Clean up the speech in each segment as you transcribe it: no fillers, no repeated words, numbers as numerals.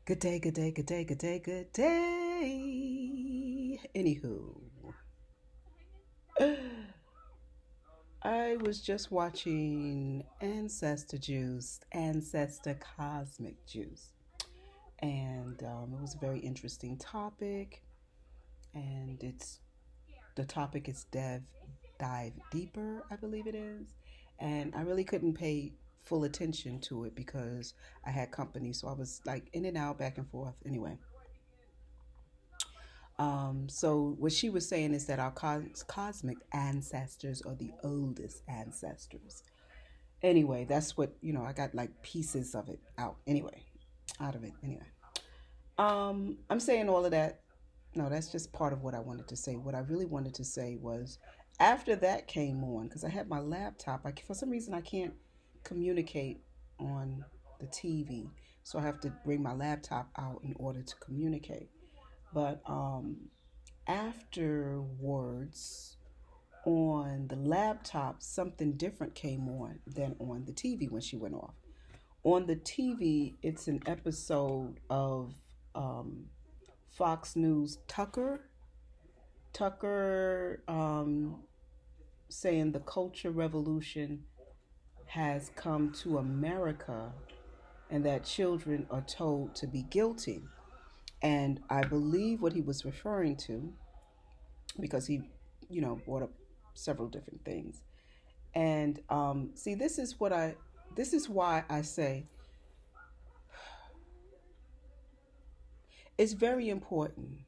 Good day, good day, good day, good day, good day. Anywho, I was just watching Ancestor Juice, Ancestor Cosmic Juice, and it was a very interesting topic. And the topic is dive deeper, I believe it is, and I really couldn't pay full attention to it because I had company, so I was like in and out, back and forth. Anyway, so what she was saying is that our cosmic ancestors are the oldest ancestors. Anyway, that's what I got like pieces of it out. Anyway, out of it. Anyway, I'm saying all of that. No, that's just part of what I wanted to say. What I really wanted to say was after that came on because I had my laptop. For some reason I can't communicate on the TV, so I have to bring my laptop out in order to communicate. But afterwards, on the laptop, something different came on than on the TV when she went off. On the TV, it's an episode of um, Fox News Tucker saying the culture revolution has come to America and that children are told to be guilty. And I believe what he was referring to, because he, brought up several different things. And see, this is why I say it's very important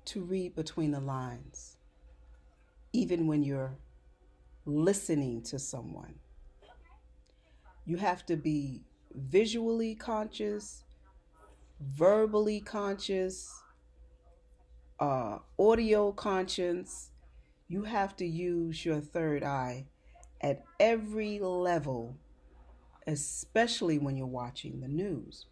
to read between the lines, even when you're listening to someone. You have to be visually conscious, verbally conscious, audio conscious. You have to use your third eye at every level, especially when you're watching the news.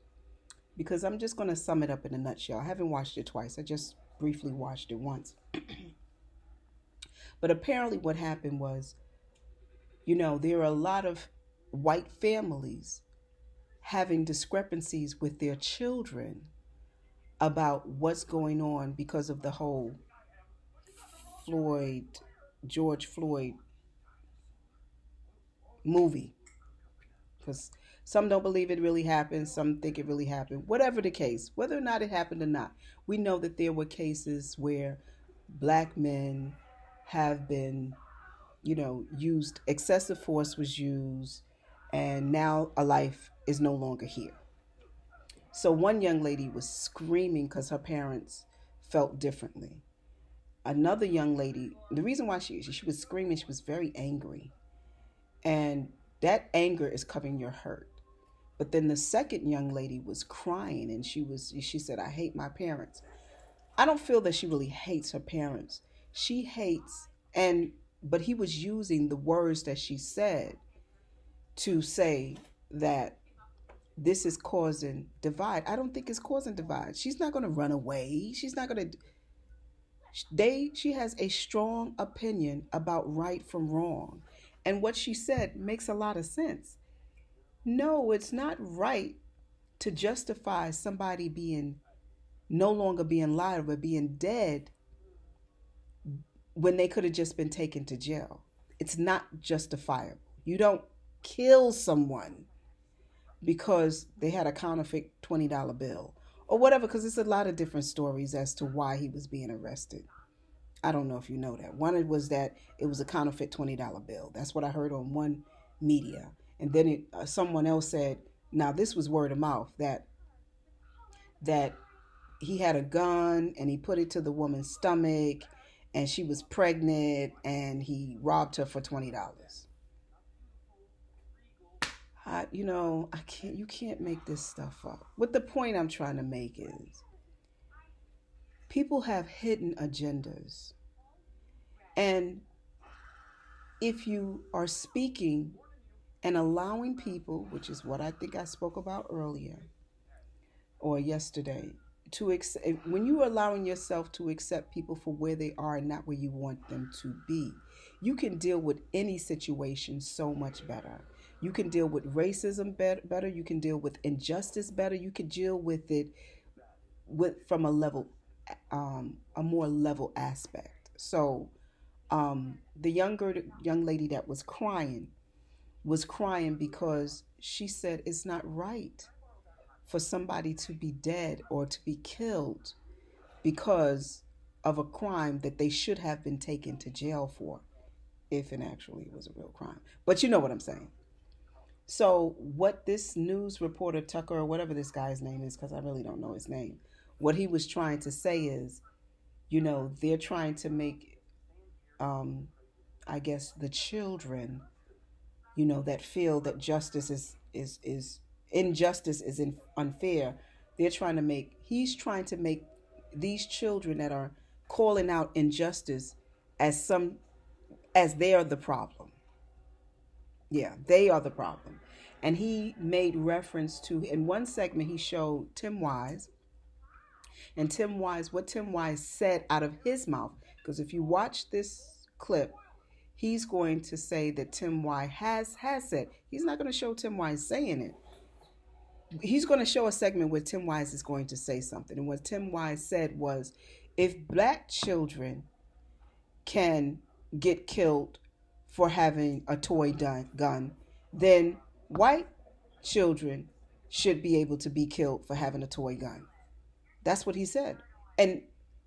Because I'm just going to sum it up in a nutshell. I haven't watched it twice, I just briefly watched it once. But apparently, what happened was, there are a lot of white families having discrepancies with their children about what's going on because of the whole Floyd, George Floyd movie. Because some don't believe it really happened, some think it really happened. Whatever the case, whether or not it happened or not, we know that there were cases where black men have been, used, excessive force was used, and now a life is no longer here. So one young lady was screaming because her parents felt differently. Another young lady, the reason why she was screaming, she was very angry, and that anger is covering your hurt. But then the second young lady was crying, and she said, "I hate my parents." I don't feel that she really hates her parents. She hates, and but he was using the words that she said to say that this is causing divide. I don't think it's causing divide. She's not going to run away. She's not going to. She has a strong opinion about right from wrong, and what she said makes a lot of sense. No, it's not right to justify somebody being no longer being alive but being dead when they could have just been taken to jail. It's not justifiable. You don't kill someone because they had a counterfeit $20 bill or whatever, because it's a lot of different stories as to why he was being arrested. I don't know if you know that. One was that it was a counterfeit $20 bill. That's what I heard on one media. And then someone else said, now this was word of mouth, that he had a gun and he put it to the woman's stomach and she was pregnant and he robbed her for $20. I can't. You can't make this stuff up. What the point I'm trying to make is, people have hidden agendas, and if you are speaking and allowing people, which is what I think I spoke about earlier or yesterday, to accept, when you are allowing yourself to accept people for where they are and not where you want them to be, you can deal with any situation so much better. You can deal with racism better. You can deal with injustice better. You can deal with it with from a level, a more level aspect. So, the young lady that was crying because she said it's not right for somebody to be dead or to be killed because of a crime that they should have been taken to jail for, if it actually was a real crime. But you know what I'm saying. So, what this news reporter, Tucker, or whatever this guy's name is, because I really don't know his name, what he was trying to say is, they're trying to make, um, I guess, the children, that feel that justice is injustice is unfair. He's trying to make these children that are calling out injustice as some as they are the problem. Yeah, they are the problem. And he made reference to, in one segment, he showed Tim Wise, and what Tim Wise said out of his mouth. Because if you watch this clip, he's going to say that Tim Wise has said. He's not going to show Tim Wise saying it. He's going to show a segment where Tim Wise is going to say something. And what Tim Wise said was, if black children can get killed for having a toy gun, then white children should be able to be killed for having a toy gun. That's what he said. And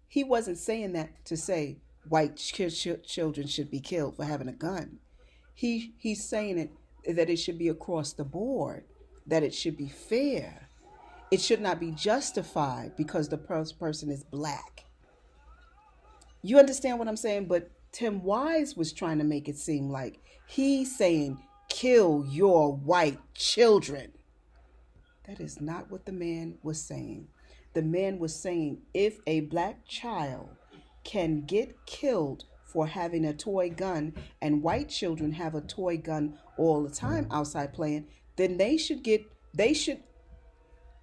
he wasn't saying that to say white children should be killed for having a gun. He's saying that it should be across the board, that it should be fair. It should not be justified because the person is black. You understand what I'm saying? But Tim Wise was trying to make it seem like he's saying, kill your white children. That is not what the man was saying. The man was saying, if a black child can get killed for having a toy gun, and white children have a toy gun all the time outside playing, then they should,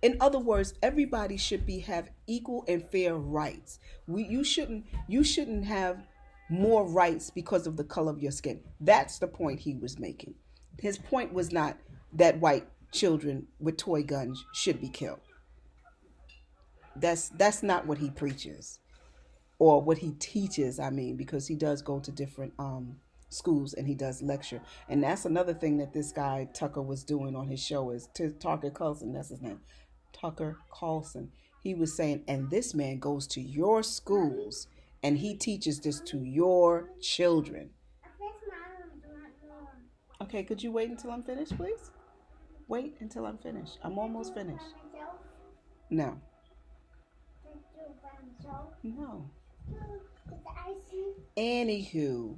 in other words, everybody should have equal and fair rights. You shouldn't have more rights because of the color of your skin. That's the point he was making. His point was not that white children with toy guns should be killed. That's not what he preaches, or what he teaches. I mean, because he does go to different schools and he does lecture, and that's another thing that this guy Tucker was doing on his show is Tucker Carson. That's his name, Tucker Carson. He was saying, and this man goes to your schools and he teaches this to your children. Okay, could you wait until I'm finished, please? Wait until I'm finished. I'm almost finished. No. No. Anywho,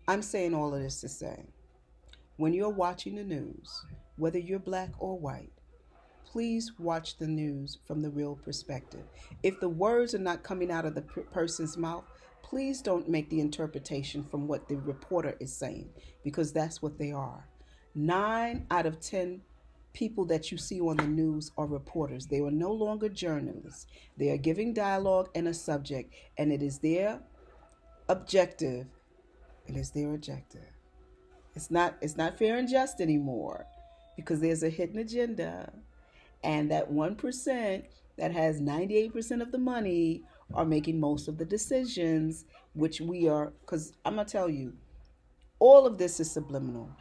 I'm saying all of this to say, when you're watching the news, whether you're black or white, please watch the news from the real perspective. If the words are not coming out of the person's mouth, please don't make the interpretation from what the reporter is saying, because that's what they are. 9 out of 10 people that you see on the news are reporters. They are no longer journalists. They are giving dialogue and a subject, and it is their objective. It is their objective. It's not fair and just anymore, because there's a hidden agenda, and that 1% that has 98% of the money are making most of the decisions, which we are, because I'm going to tell you, all of this is subliminal.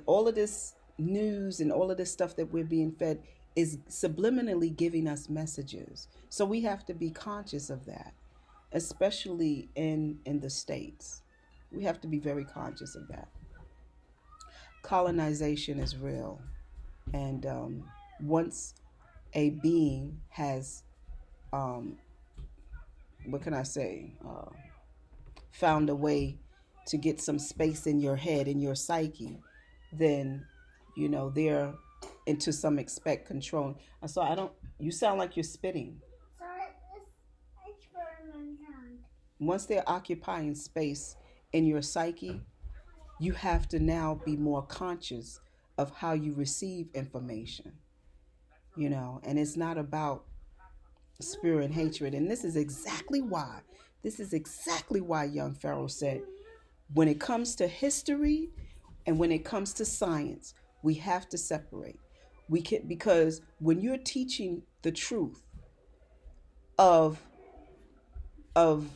All of this news and all of this stuff that we're being fed is subliminally giving us messages. So we have to be conscious of that, especially in the States. We have to be very conscious of that. Colonization is real. And once a being has, what can I say, found a way to get some space in your head, in your psyche, then, they're into some expect control. So you sound like you're spitting. Once they're occupying space in your psyche, you have to now be more conscious of how you receive information, and it's not about spirit and hatred. And this is exactly why young Pharaoh said, when it comes to history And when it comes to science, we have to separate. We can, because when you're teaching the truth of of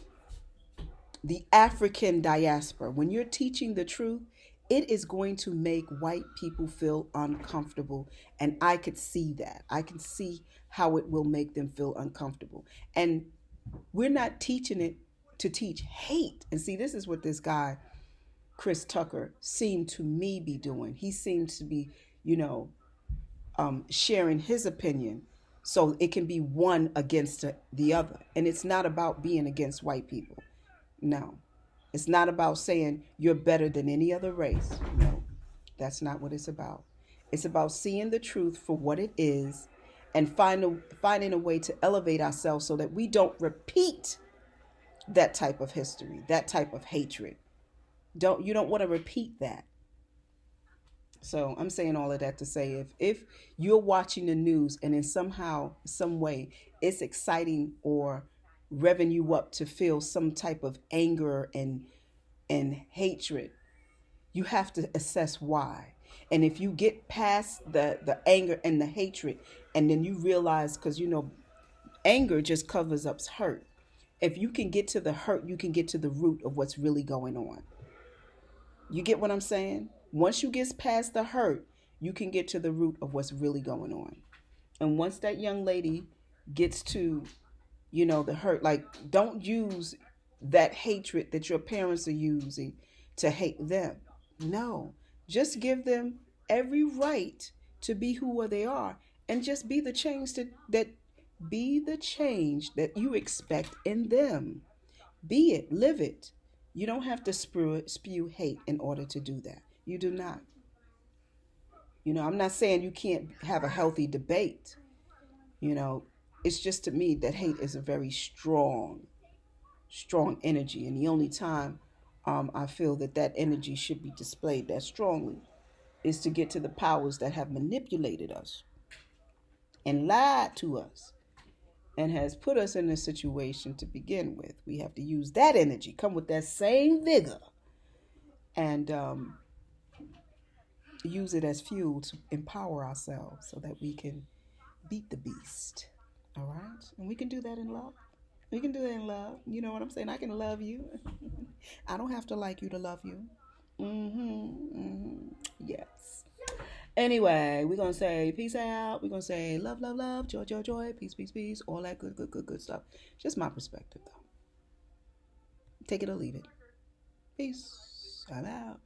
the African diaspora, when you're teaching the truth, it is going to make white people feel uncomfortable. And I could see that. I can see how it will make them feel uncomfortable. And we're not teaching it to teach hate. And see, this is what this guy, Chris Tucker, seemed to me be doing. He seemed to be, you know, sharing his opinion so it can be one against the other. And it's not about being against white people. No. It's not about saying you're better than any other race. No. That's not what it's about. It's about seeing the truth for what it is and finding a way to elevate ourselves so that we don't repeat that type of history, that type of hatred. You don't want to repeat that. So I'm saying all of that to say if you're watching the news and in some way it's exciting or revving you up to feel some type of anger and hatred, you have to assess why. And if you get past the anger and the hatred, and then you realize, because anger just covers up hurt. If you can get to the hurt, you can get to the root of what's really going on. You get what I'm saying? Once you get past the hurt, you can get to the root of what's really going on. And once that young lady gets to, the hurt, like, don't use that hatred that your parents are using to hate them. No, just give them every right to be who they are, and just be the change that you expect in them. Be it, live it. You don't have to spew hate in order to do that. You do not. I'm not saying you can't have a healthy debate. It's just, to me, that hate is a very strong energy. And the only time I feel that energy should be displayed that strongly is to get to the powers that have manipulated us and lied to us and has put us in this situation to begin with. We have to use that energy, come with that same vigor, and use it as fuel to empower ourselves so that we can beat the beast. All right? And we can do that in love. We can do that in love. You know what I'm saying? I can love you. I don't have to like you to love you. Yes. Anyway, we're going to say peace out. We're going to say love, love, love, joy, joy, joy, peace, peace, peace, all that good stuff. Just my perspective, though. Take it or leave it. Peace. I'm out.